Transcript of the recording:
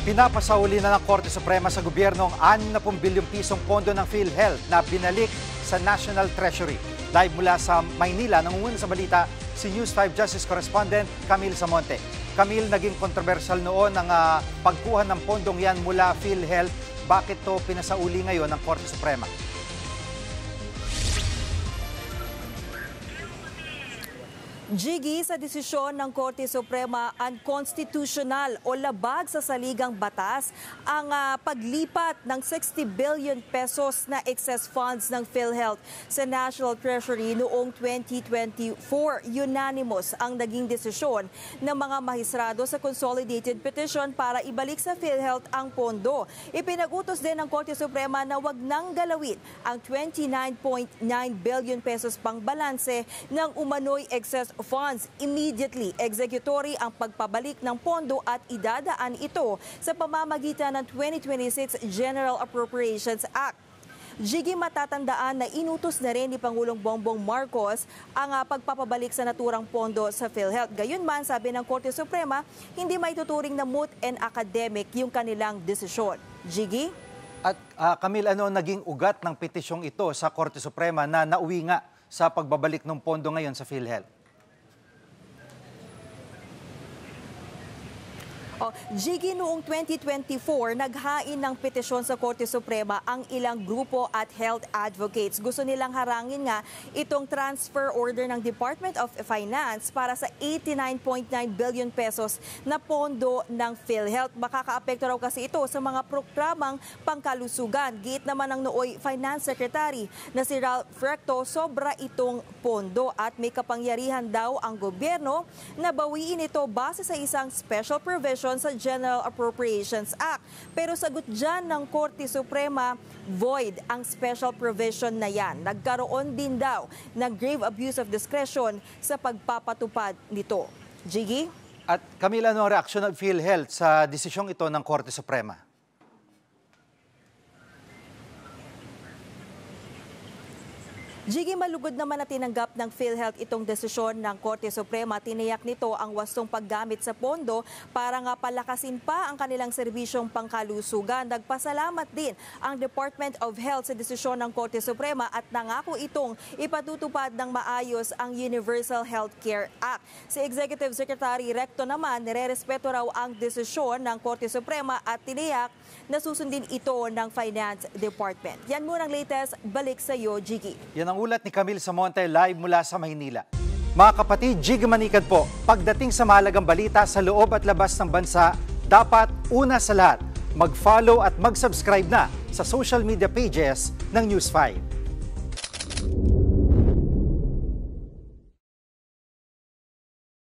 Pinapasauli na ng Korte Suprema sa gobyerno ang 60 bilyong pisong pondo ng PhilHealth na binalik sa National Treasury. Live mula sa Maynila, nangunguna sa balita si News 5 Justice Correspondent Camille Samonte. Camille, naging kontrobersyal noon ang pagkuha ng pondong yan mula PhilHealth. Bakit to pinasauli ngayon ng Korte Suprema? Jiggy, sa desisyon ng Korte Suprema, unconstitutional o labag sa saligang batas ang paglipat ng 60 billion pesos na excess funds ng PhilHealth sa National Treasury noong 2024. Unanimous ang naging desisyon ng mga mahisrado sa consolidated petition para ibalik sa PhilHealth ang pondo. Ipinag-utos din ng Korte Suprema na wag nang galawin ang 29.9 billion pesos pang balanse ng umano'y excess funds. Immediately, executory ang pagpabalik ng pondo at idadaan ito sa pamamagitan ng 2026 General Appropriations Act. Jiggy, matatandaan na inutos na rin ni Pangulong Bongbong Marcos ang pagpapabalik sa naturang pondo sa PhilHealth. Gayunman, sabi ng Korte Suprema, hindi maituturing na moot and academic yung kanilang desisyon. Jiggy? At Camille, ano naging ugat ng petisyong ito sa Korte Suprema na nauwi nga sa pagbabalik ng pondo ngayon sa PhilHealth? Jiggy, noong 2024, naghain ng petisyon sa Korte Suprema ang ilang grupo at health advocates. Gusto nilang harangin nga itong transfer order ng Department of Finance para sa 89.9 billion pesos na pondo ng PhilHealth. Makakaapekto raw kasi ito sa mga programang pangkalusugan. Giit naman ng nooy Finance Secretary na si Ralph Recto, sobra itong pondo at may kapangyarihan daw ang gobyerno na bawiin ito base sa isang special provision sa General Appropriations Act. Pero sagot dyan ng Korte Suprema, void ang special provision na yan. Nagkaroon din daw ng grave abuse of discretion sa pagpapatupad nito. Jiggy? At Camila, ano ang reaksyon ng PhilHealth sa desisyong ito ng Korte Suprema? Jiggy, malugod naman na tinanggap ng PhilHealth itong desisyon ng Korte Suprema. Tiniyak nito ang wastong paggamit sa pondo para nga palakasin pa ang kanilang serbisyong pangkalusugan. Nagpasalamat din ang Department of Health sa desisyon ng Korte Suprema at nangako itong ipatutupad ng maayos ang Universal Healthcare Act. Si Executive Secretary Recto naman, nirerespeto raw ang desisyon ng Korte Suprema at tiniyak na susundin ito ng Finance Department. Yan muna ang latest. Balik sa iyo, Jiggy. Yan ang ulat ni Camille Samonte live mula sa Maynila. Mga kapatid, Jiggy Manikad po. Pagdating sa mahalagang balita sa loob at labas ng bansa, dapat una sa lahat, mag-follow at mag-subscribe na sa social media pages ng News 5.